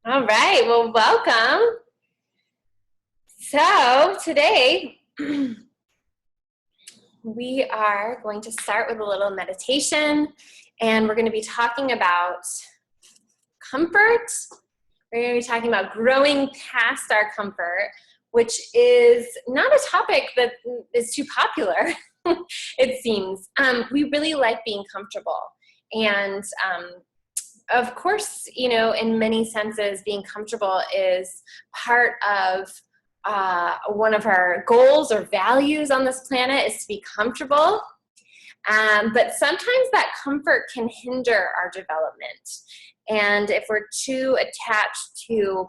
All right, well, welcome. So today we are going to start with a little meditation, and we're going to be talking about comfort. We're going to be talking about growing past our comfort, which is not a topic that is too popular, it seems. We really like being comfortable, and of course, you know, in many senses, being comfortable is part of one of our goals or values on this planet is to be comfortable. But sometimes that comfort can hinder our development. And if we're too attached to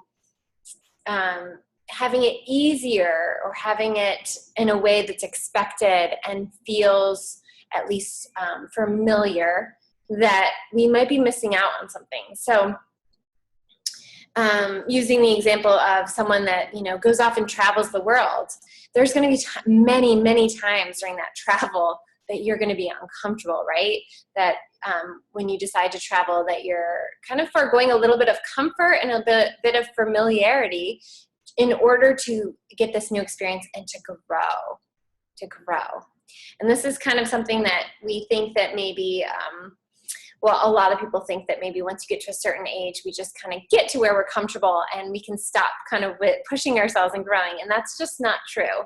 having it easier or having it in a way that's expected and feels at least familiar, that we might be missing out on something. So using the example of someone that, you know, goes off and travels the world, there's going to be many times during that travel that you're going to be uncomfortable, right? That when you decide to travel, that you're kind of foregoing a little bit of comfort and a bit of familiarity in order to get this new experience and to grow. And this is kind of something that we think that maybe, well, a lot of people think that maybe once you get to a certain age, we just kind of get to where we're comfortable and we can stop kind of with pushing ourselves and growing. And that's just not true.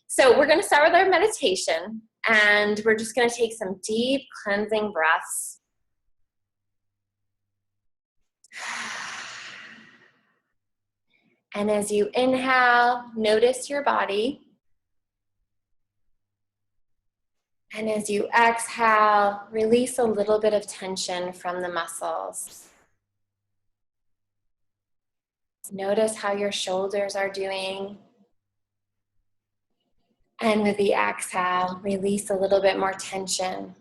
So we're going to start with our meditation, and we're just going to take some deep cleansing breaths. And as you inhale, notice your body. And as you exhale, release a little bit of tension from the muscles. Notice how your shoulders are doing. And with the exhale, release a little bit more tension.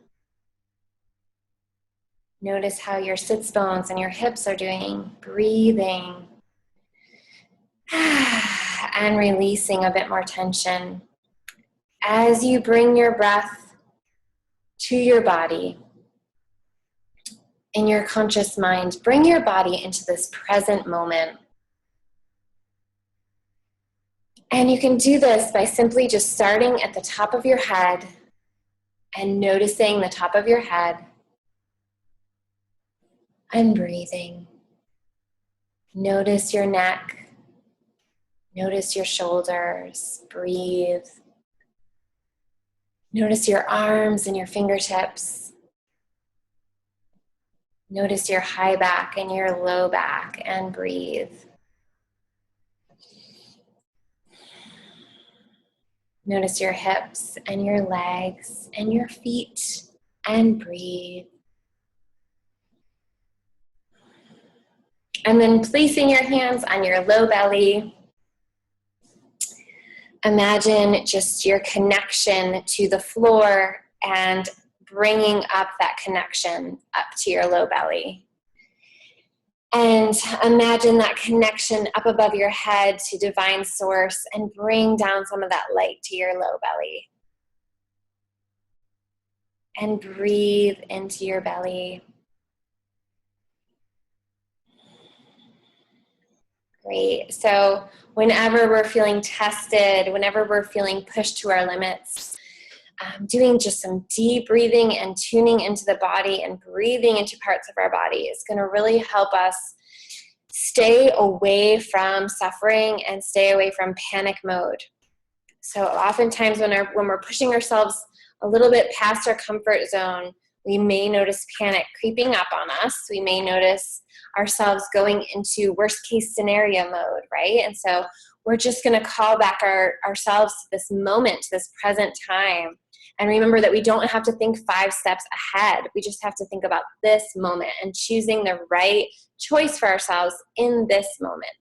Notice how your sits bones and your hips are doing. Breathing. And releasing a bit more tension. As you bring your breath to your body, in your conscious mind, bring your body into this present moment. And you can do this by simply just starting at the top of your head and noticing the top of your head and breathing. Notice your neck. Notice your shoulders. Breathe. Notice your arms and your fingertips. Notice your high back and your low back, and breathe. Notice your hips and your legs and your feet, and breathe. And then placing your hands on your low belly. Imagine just your connection to the floor and bringing up that connection up to your low belly. And imagine that connection up above your head to divine source, and bring down some of that light to your low belly. And breathe into your belly. Great. So whenever we're feeling tested, whenever we're feeling pushed to our limits, doing just some deep breathing and tuning into the body and breathing into parts of our body is going to really help us stay away from suffering and stay away from panic mode. So oftentimes when we're pushing ourselves a little bit past our comfort zone, we may notice panic creeping up on us. We may notice ourselves going into worst case scenario mode, right? And so we're just going to call back ourselves to this moment, to this present time. And remember that we don't have to think 5 steps ahead. We just have to think about this moment and choosing the right choice for ourselves in this moment.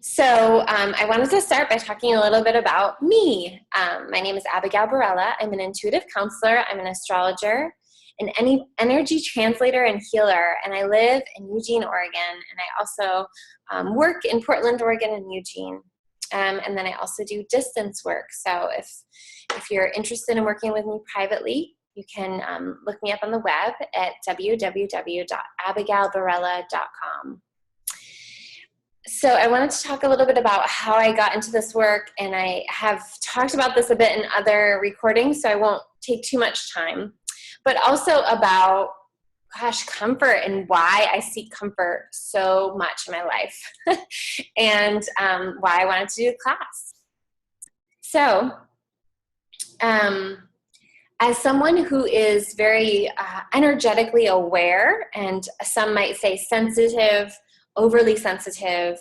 So I wanted to start by talking a little bit about me. My name is Abigail Barella. I'm an intuitive counselor. I'm an astrologer. an energy translator and healer, and I live in Eugene, Oregon, and I also work in Portland, Oregon, and Eugene. And then I also do distance work. So if you're interested in working with me privately, you can look me up on the web at www.abigailbarella.com. So I wanted to talk a little bit about how I got into this work, and I have talked about this a bit in other recordings, so I won't take too much time, but also about, comfort and why I seek comfort so much in my life and why I wanted to do a class. So as someone who is very energetically aware, and some might say sensitive, overly sensitive,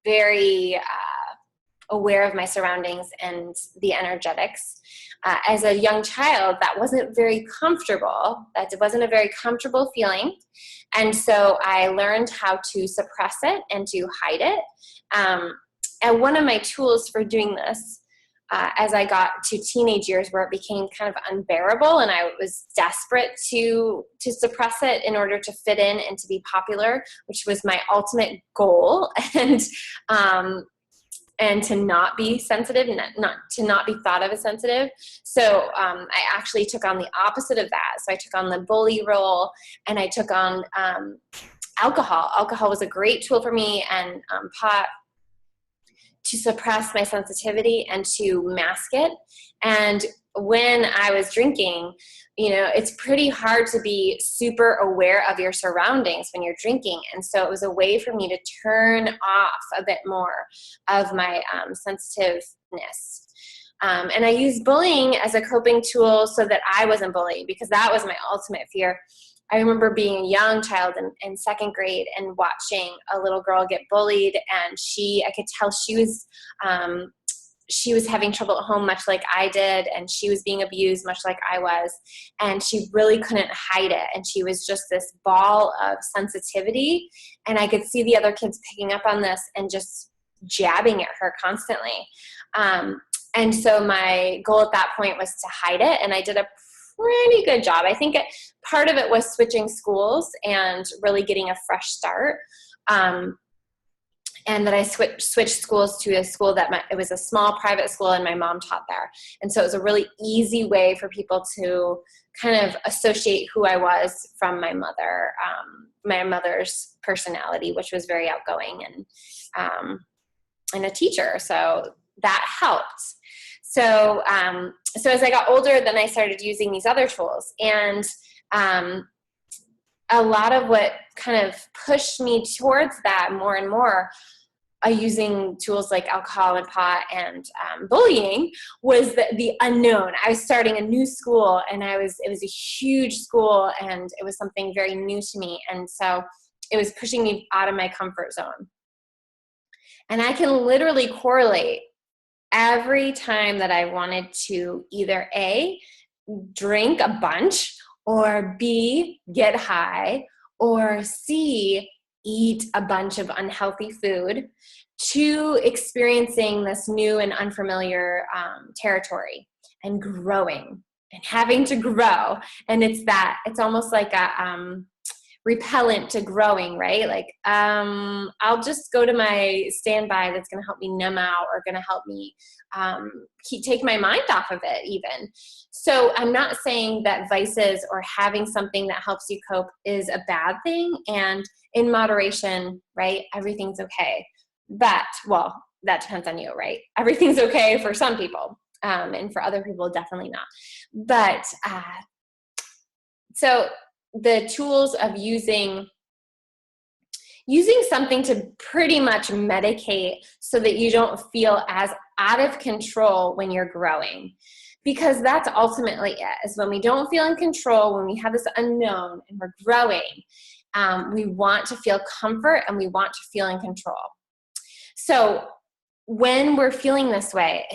very aware of my surroundings and the energetics. As a young child, that wasn't very comfortable. That wasn't a very comfortable feeling. And so I learned how to suppress it and to hide it. And one of my tools for doing this, as I got to teenage years where it became kind of unbearable and I was desperate to suppress it in order to fit in and to be popular, which was my ultimate goal, and to not be sensitive, to not be thought of as sensitive. So I actually took on the opposite of that. So I took on the bully role, and I took on alcohol. Alcohol was a great tool for me, and pot, to suppress my sensitivity and to mask it. And when I was drinking, it's pretty hard to be super aware of your surroundings when you're drinking. And so it was a way for me to turn off a bit more of my sensitiveness. And I used bullying as a coping tool so that I wasn't bullied, because that was my ultimate fear. I remember being a young child in second grade and watching a little girl get bullied, and I could tell she was having trouble at home, much like I did, and she was being abused much like I was, and she really couldn't hide it, and she was just this ball of sensitivity, and I could see the other kids picking up on this and just jabbing at her constantly. And so my goal at that point was to hide it, and I did a pretty good job. I think part of it was switching schools and really getting a fresh start. And then I switched schools to a school it was a small private school, and my mom taught there. And so it was a really easy way for people to kind of associate who I was from my mother's personality, which was very outgoing and a teacher. So that helped. So as I got older, then I started using these other tools. And a lot of what kind of pushed me towards that more and more, using tools like alcohol and pot and bullying, was the unknown. I was starting a new school, and it was a huge school, and it was something very new to me. And so it was pushing me out of my comfort zone. And I can literally correlate every time that I wanted to either A, drink a bunch, or B, get high, or C, eat a bunch of unhealthy food, to experiencing this new and unfamiliar territory and growing and having to grow. And it's almost like a repellent to growing, right? Like, I'll just go to my standby that's going to help me numb out, or going to help me take my mind off of it even. So I'm not saying that vices or having something that helps you cope is a bad thing. And in moderation, right, everything's okay. But, well, that depends on you, right? Everything's okay for some people. And for other people, definitely not. But so the tools of using something to pretty much medicate so that you don't feel as out of control when you're growing. Because that's ultimately it, is when we don't feel in control, when we have this unknown and we're growing, we want to feel comfort and we want to feel in control. So when we're feeling this way,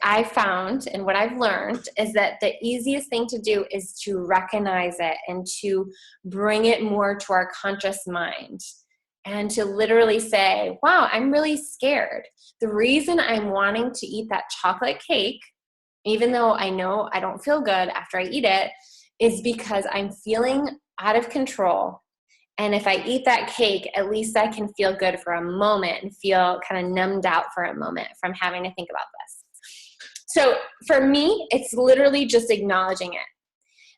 I found, and what I've learned, is that the easiest thing to do is to recognize it and to bring it more to our conscious mind, and to literally say, wow, I'm really scared. The reason I'm wanting to eat that chocolate cake, even though I know I don't feel good after I eat it, is because I'm feeling out of control. And if I eat that cake, at least I can feel good for a moment and feel kind of numbed out for a moment from having to think about this. So for me, it's literally just acknowledging it.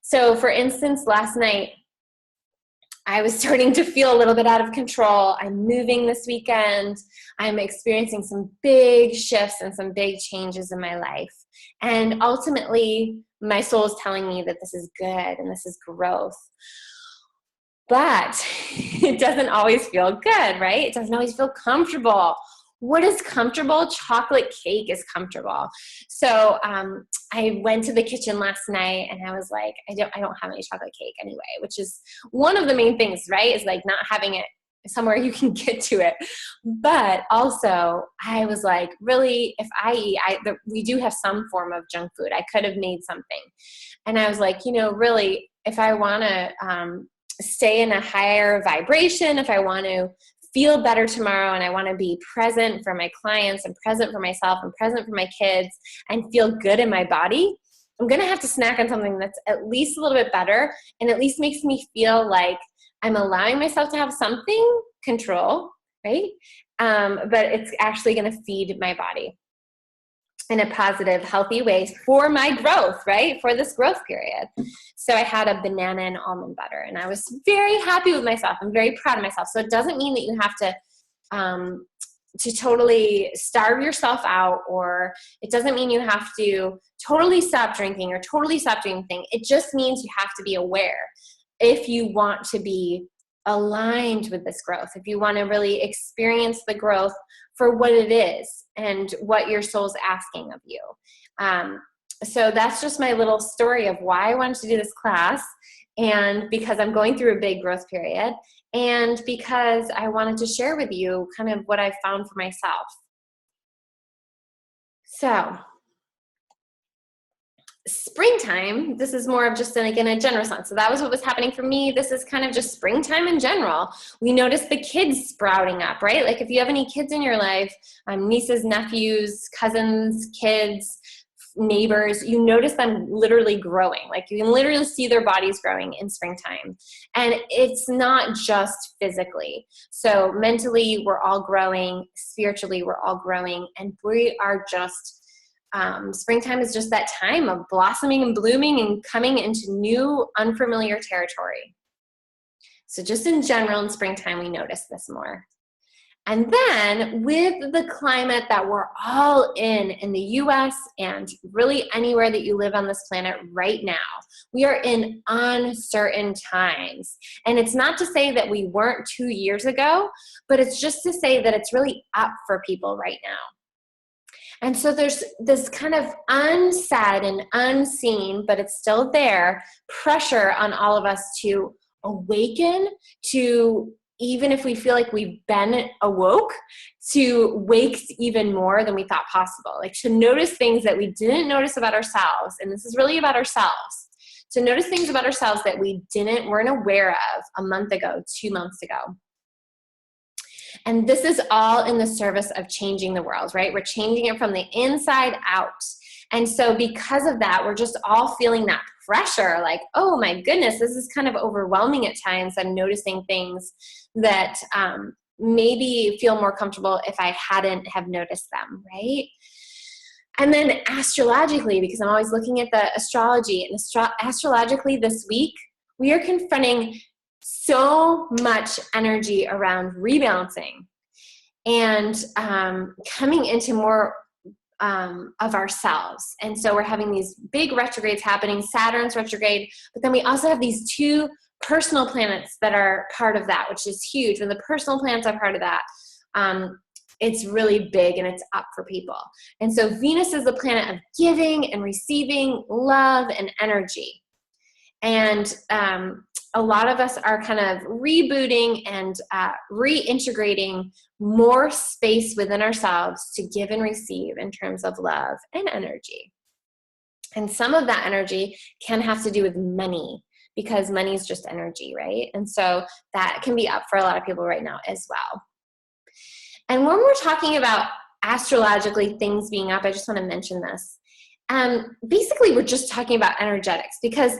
So for instance, last night, I was starting to feel a little bit out of control. I'm moving this weekend. I'm experiencing some big shifts and some big changes in my life. And ultimately, my soul is telling me that this is good and this is growth. But it doesn't always feel good, right? It doesn't always feel comfortable. What is comfortable? Chocolate cake is comfortable. So I went to the kitchen last night and I was like, I don't have any chocolate cake anyway, which is one of the main things, right? Is like not having it somewhere you can get to it. But also I was like, really, if I eat, we do have some form of junk food. I could have made something. And I was like, really, if I want to stay in a higher vibration, if I want to feel better tomorrow and I want to be present for my clients and present for myself and present for my kids and feel good in my body, I'm going to have to snack on something that's at least a little bit better and at least makes me feel like I'm allowing myself to have something control, right? But it's actually going to feed my body in a positive, healthy way for my growth, right? For this growth period. So I had a banana and almond butter and I was very happy with myself. I'm very proud of myself. So it doesn't mean that you have to totally starve yourself out, or it doesn't mean you have to totally stop drinking or totally stop doing anything. It just means you have to be aware if you want to be aligned with this growth, if you want to really experience the growth for what it is and what your soul's asking of you. So that's just my little story of why I wanted to do this class, and because I'm going through a big growth period, and because I wanted to share with you kind of what I found for myself. So springtime, this is more of just in a general sense. So that was what was happening for me. This is kind of just springtime in general. We notice the kids sprouting up, right? Like if you have any kids in your life, nieces, nephews, cousins, kids, neighbors, you notice them literally growing. Like you can literally see their bodies growing in springtime. And it's not just physically. So mentally, we're all growing. Spiritually, we're all growing. And we are just springtime is just that time of blossoming and blooming and coming into new unfamiliar territory. So just in general in springtime, we notice this more. And then with the climate that we're all in the US and really anywhere that you live on this planet right now, we are in uncertain times. And it's not to say that we weren't 2 years ago, but it's just to say that it's really up for people right now. And so there's this kind of unsaid and unseen, but it's still there, pressure on all of us to awaken, to, even if we feel like we've been awoke, to wake even more than we thought possible. Like to notice things that we didn't notice about ourselves. And this is really about ourselves. To notice things about ourselves that we weren't aware of a month ago, 2 months ago. And this is all in the service of changing the world, right? We're changing it from the inside out. And so because of that, we're just all feeling that pressure, like, oh my goodness, this is kind of overwhelming at times. I'm noticing things that maybe feel more comfortable if I hadn't have noticed them, right? And then astrologically, because I'm always looking at the astrology, and astrologically this week, we are confronting so much energy around rebalancing and coming into more of ourselves. And so we're having these big retrogrades happening, Saturn's retrograde, but then we also have these 2 personal planets that are part of that, which is huge. When the personal planets are part of that, it's really big and it's up for people. And so Venus is the planet of giving and receiving love and energy. And a lot of us are kind of rebooting and reintegrating more space within ourselves to give and receive in terms of love and energy. And some of that energy can have to do with money, because money is just energy, right? And so that can be up for a lot of people right now as well. And when we're talking about astrologically things being up, I just want to mention this. Basically, we're just talking about energetics, because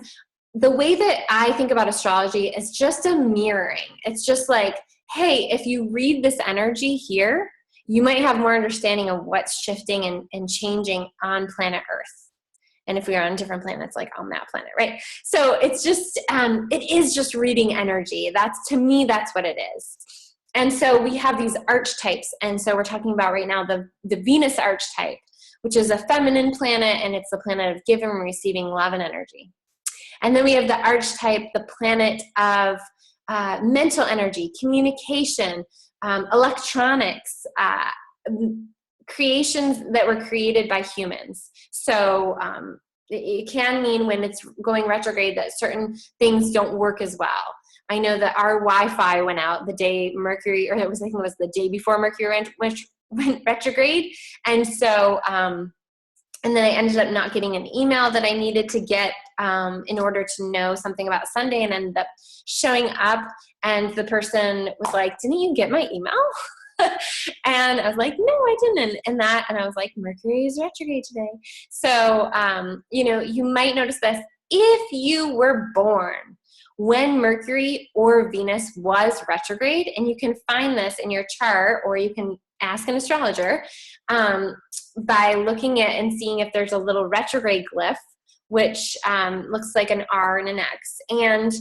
the way that I think about astrology is just a mirroring. It's just like, hey, if you read this energy here, you might have more understanding of what's shifting and changing on planet Earth. And if we are on different planets, like on that planet, right? So it's just, it is just reading energy. To me, that's what it is. And so we have these archetypes. And so we're talking about right now the Venus archetype, which is a feminine planet, and it's the planet of giving and receiving love and energy. And then we have the archetype, the planet of mental energy, communication, electronics, creations that were created by humans. So it can mean when it's going retrograde that certain things don't work as well. I know that our Wi-Fi went out the day Mercury, or I think it was the day before Mercury went retrograde. And so, and then I ended up not getting an email that I needed to get in order to know something about Sunday, and ended up showing up, and the person was like, "Didn't you get my email?" And I was like, "No, I didn't." And I was like, "Mercury is retrograde today." So, you might notice this if you were born when Mercury or Venus was retrograde, and you can find this in your chart, or you can ask an astrologer by looking at and seeing if there's a little retrograde glyph, which looks like an R and an X. And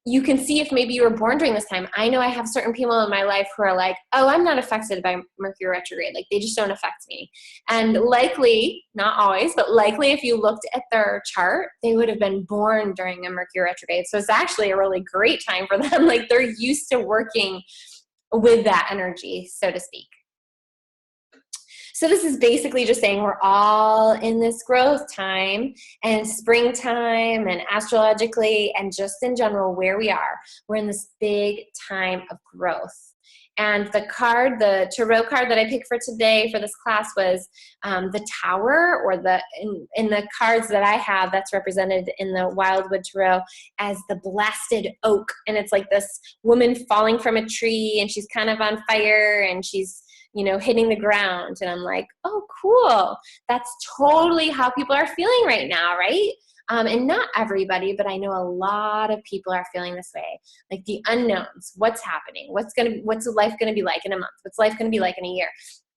you can see if maybe you were born during this time. I know I have certain people in my life who are like, "Oh, I'm not affected by Mercury retrograde. Like, they just don't affect me." And likely, not always, but likely if you looked at their chart, they would have been born during a Mercury retrograde. So it's actually a really great time for them. Like, they're used to working with that energy, so to speak. So this is basically just saying we're all in this growth time, and springtime, and astrologically, and just in general where we are. We're in this big time of growth. And the tarot card that I picked for today for this class was the Tower, or in the cards that I have, that's represented in the Wildwood Tarot as the Blasted Oak. And it's like this woman falling from a tree, and she's kind of on fire, and she's hitting the ground. And I'm like, oh, cool. That's totally how people are feeling right now, right? And not everybody, but I know a lot of people are feeling this way. Like the unknowns, what's happening? What's life going to be like in a month? What's life going to be like in a year?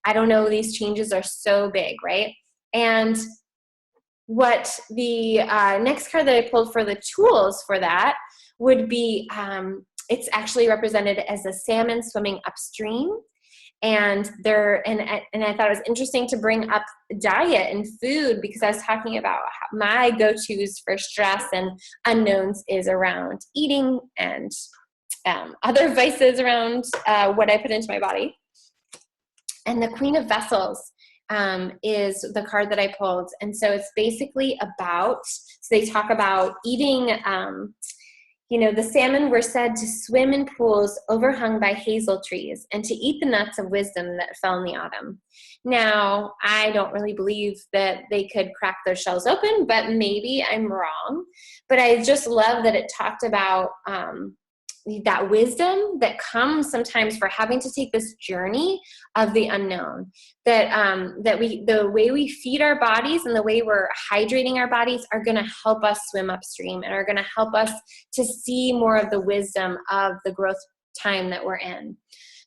I don't know. These changes are so big, right? And what the next card that I pulled for the tools for that would be, it's actually represented as a salmon swimming upstream. And I thought it was interesting to bring up diet and food, because I was talking about how my go-tos for stress and unknowns is around eating and other vices around what I put into my body. And the Queen of Vessels is the card that I pulled. And so it's basically about, so they talk about eating, the salmon were said to swim in pools overhung by hazel trees, and to eat the nuts of wisdom that fell in the autumn. Now, I don't really believe that they could crack their shells open, but maybe I'm wrong. But I just love that it talked about that wisdom that comes sometimes for having to take this journey of the unknown, the way we feed our bodies and the way we're hydrating our bodies are going to help us swim upstream, and are going to help us to see more of the wisdom of the growth time that we're in.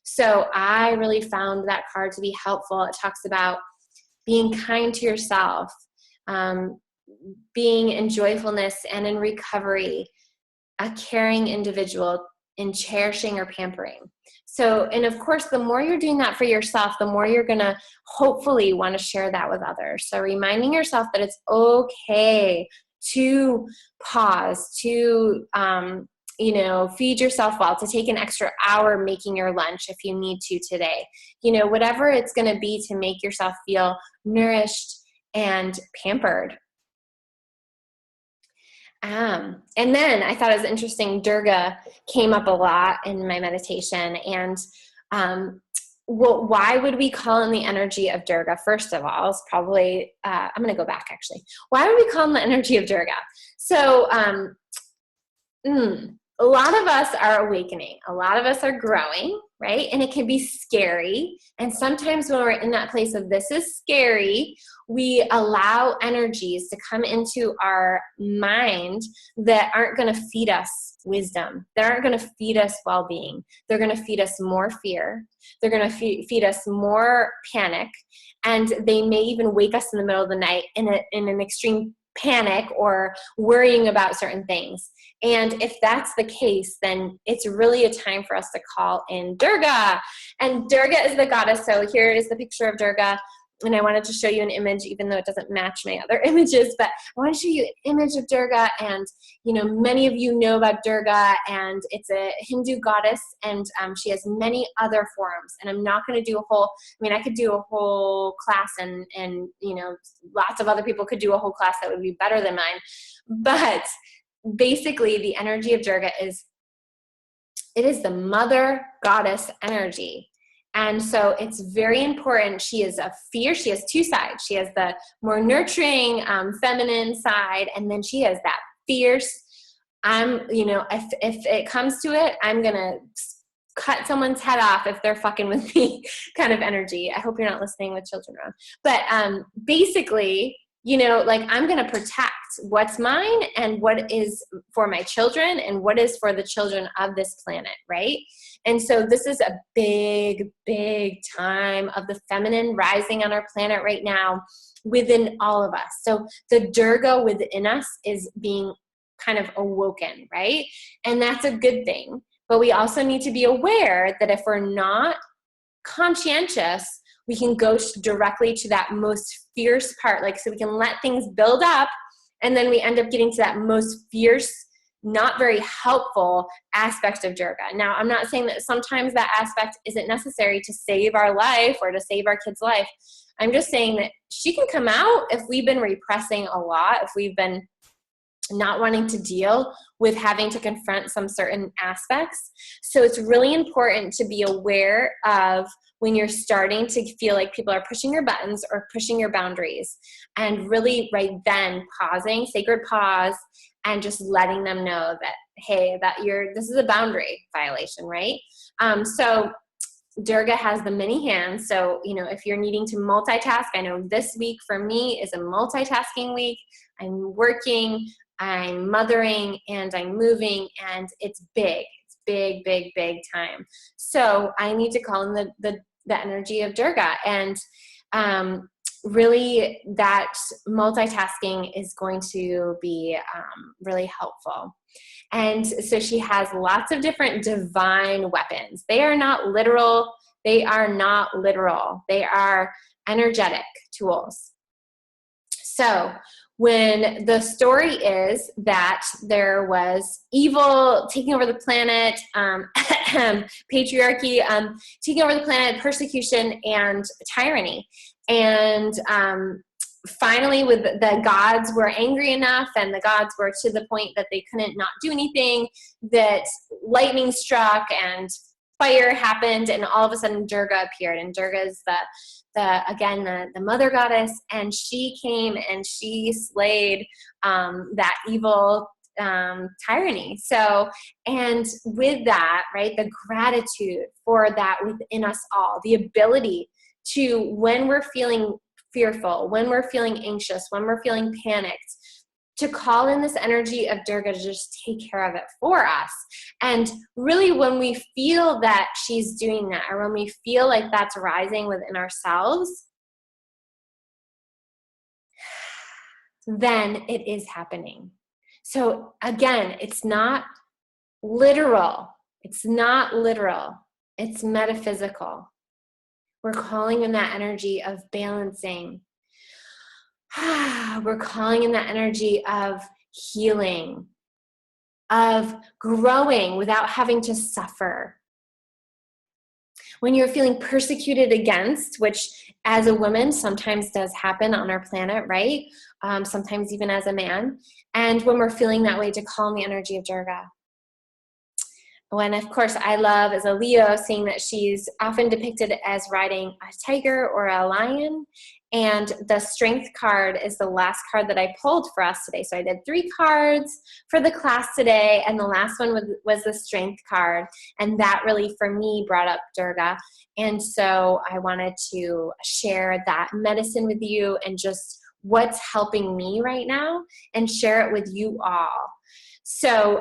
So I really found that card to be helpful. It talks about being kind to yourself, being in joyfulness and in recovery, a caring individual, in cherishing or pampering. So, and of course, the more you're doing that for yourself, the more you're going to hopefully want to share that with others. So reminding yourself that it's okay to pause, to, feed yourself well, to take an extra hour making your lunch if you need to today. Whatever it's going to be to make yourself feel nourished and pampered. And then I thought it was interesting, Durga came up a lot in my meditation. And why would we call in the energy of Durga? First of all, it's probably, I'm going to go back actually. Why would we call in the energy of Durga? So a lot of us are awakening. A lot of us are growing. right? And it can be scary. And sometimes when we're in that place of this is scary, we allow energies to come into our mind that aren't going to feed us wisdom. They aren't going to feed us well-being. They're going to feed us more fear. They're going to feed us more panic. And they may even wake us in the middle of the night in an extreme panic or worrying about certain things. And if that's the case, then it's really a time for us to call in Durga. And Durga is the goddess. So here is the picture of Durga. And I wanted to show you an image, even though it doesn't match my other images, but I want to show you an image of Durga. And, many of you know about Durga, and it's a Hindu goddess, and she has many other forms. And I'm not going to do I could do a whole class, and lots of other people could do a whole class that would be better than mine. But basically, the energy of Durga it is the mother goddess energy. And so it's very important. She is a fierce, she has two sides. She has the more nurturing, feminine side, and then she has that fierce, if it comes to it, I'm going to cut someone's head off if they're fucking with me kind of energy. I hope you're not listening with children around. But basically, I'm going to protect what's mine and what is for my children and what is for the children of this planet, right? And so this is a big, big time of the feminine rising on our planet right now within all of us. So the Durga within us is being kind of awoken, right? And that's a good thing. But we also need to be aware that if we're not conscientious, we can go directly to that most fierce part. So we can let things build up, and then we end up getting to that most fierce, not very helpful aspect of Durga. Now, I'm not saying that sometimes that aspect isn't necessary to save our life or to save our kid's life. I'm just saying that she can come out if we've been repressing a lot, if we've been not wanting to deal with having to confront some certain aspects. So it's really important to be aware of when you're starting to feel like people are pushing your buttons or pushing your boundaries, and really right then pausing, sacred pause, and just letting them know that, hey, this is a boundary violation, right? So Durga has the many hands. So, if you're needing to multitask, I know this week for me is a multitasking week. I'm working, I'm mothering, and I'm moving, and it's big. It's big, big, big time. So I need to call in the energy of Durga, and really that multitasking is going to be really helpful. And so she has lots of different divine weapons. They are not literal. They are energetic tools. So when the story is that there was evil taking over the planet, patriarchy taking over the planet, persecution, and tyranny. And finally, with the gods were angry enough, and the gods were to the point that they couldn't not do anything, that lightning struck and fire happened, and all of a sudden Durga appeared. And Durga is the mother goddess, and she came and she slayed that evil tyranny. So, and with that, right, the gratitude for that within us all, the ability to, when we're feeling fearful, when we're feeling anxious, when we're feeling panicked, to call in this energy of Durga to just take care of it for us. And really, when we feel that she's doing that, or when we feel like that's rising within ourselves, then it is happening. So again, it's not literal. It's metaphysical. We're calling in that energy of balancing. We're calling in that energy of healing, of growing without having to suffer. When you're feeling persecuted against, which as a woman sometimes does happen on our planet, right? Sometimes even as a man. And when we're feeling that way, to call in the energy of Durga. When, of course, I love as a Leo, seeing that she's often depicted as riding a tiger or a lion. And the Strength card is the last card that I pulled for us today. So I did 3 cards for the class today, and the last one was the Strength card. And that really, for me, brought up Durga. And so I wanted to share that medicine with you and just what's helping me right now and share it with you all. So,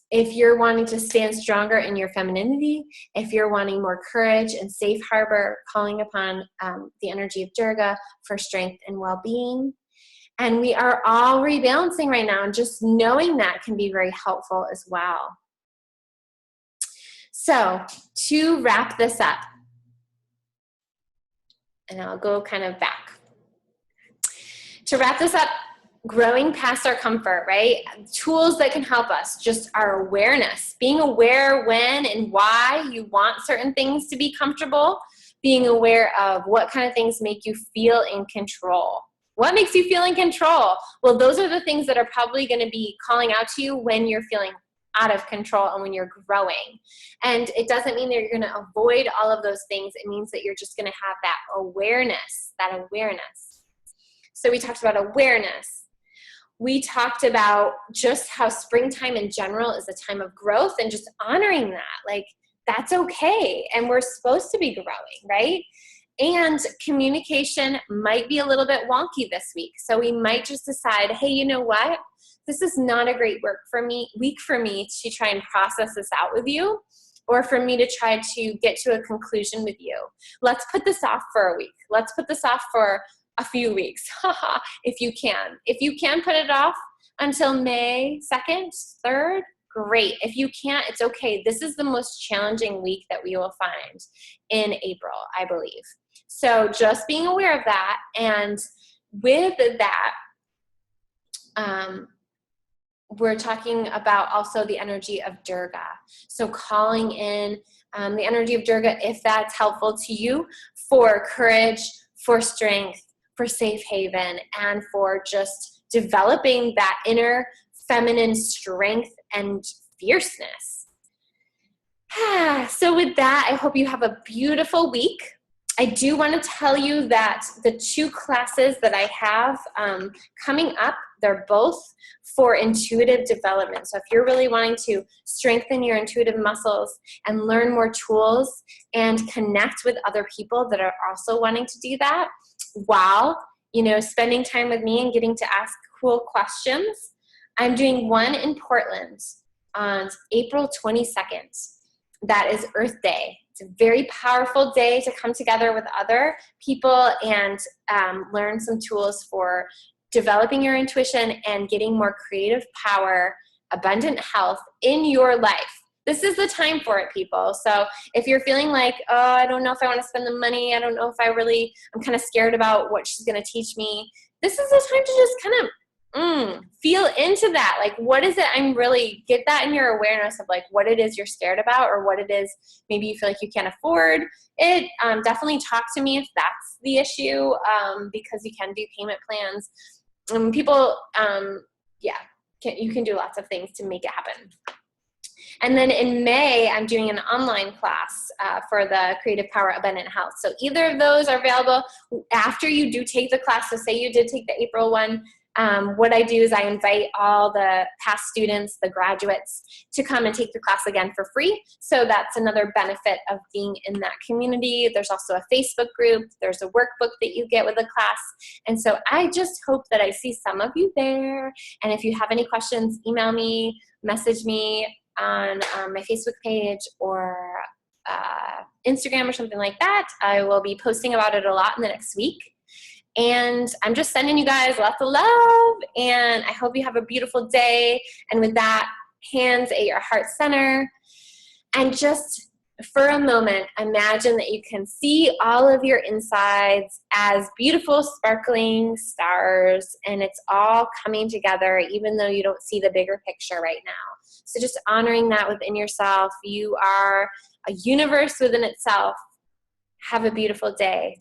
if you're wanting to stand stronger in your femininity, if you're wanting more courage and safe harbor, calling upon the energy of Durga for strength and well-being. And we are all rebalancing right now, and just knowing that can be very helpful as well. So to wrap this up, and I'll go kind of back. To wrap this up, growing past our comfort, right? Tools that can help us, just our awareness, being aware when and why you want certain things to be comfortable, being aware of what kind of things make you feel in control. What makes you feel in control? Well, those are the things that are probably going to be calling out to you when you're feeling out of control and when you're growing. And it doesn't mean that you're going to avoid all of those things. It means that you're just going to have that awareness, So we talked about awareness. We talked about just how springtime in general is a time of growth and just honoring that. Like, that's okay. And we're supposed to be growing, right? And communication might be a little bit wonky this week. So we might just decide, hey, you know what? This is not a great week for me to try and process this out with you, or for me to try to get to a conclusion with you. Let's put this off for a week. Let's put this off for a few weeks, if you can. If you can put it off until May 2nd, 3rd, great. If you can't, it's okay. This is the most challenging week that we will find in April, I believe. So just being aware of that, and with that, we're talking about also the energy of Durga. So calling in the energy of Durga, if that's helpful to you, for courage, for strength, for safe haven, and for just developing that inner feminine strength and fierceness. So with that, I hope you have a beautiful week. I do want to tell you that the 2 classes that I have coming up, they're both for intuitive development. So if you're really wanting to strengthen your intuitive muscles and learn more tools and connect with other people that are also wanting to do that, while, spending time with me and getting to ask cool questions, I'm doing one in Portland on April 22nd. That is Earth Day. It's a very powerful day to come together with other people and learn some tools for developing your intuition and getting more creative power, abundant health in your life. This is the time for it, people. So if you're feeling like, oh, I don't know if I want to spend the money, I don't know if I'm kind of scared about what she's going to teach me, this is the time to just kind of feel into that. Like, what is it get that in your awareness of like what it is you're scared about, or what it is maybe you feel like you can't afford it. Definitely talk to me if that's the issue, because you can do payment plans. You can do lots of things to make it happen. And then in May, I'm doing an online class for the Creative Power Abundant Health. So either of those are available after you do take the class. So say you did take the April one. What I do is I invite all the past students, the graduates, to come and take the class again for free. So that's another benefit of being in that community. There's also a Facebook group. There's a workbook that you get with the class. And so I just hope that I see some of you there. And if you have any questions, email me, message me on my Facebook page or Instagram or something like that. I will be posting about it a lot in the next week. And I'm just sending you guys lots of love, and I hope you have a beautiful day. And with that, hands at your heart center. And just for a moment, imagine that you can see all of your insides as beautiful, sparkling stars, and it's all coming together, even though you don't see the bigger picture right now. So just honoring that within yourself. You are a universe within itself. Have a beautiful day.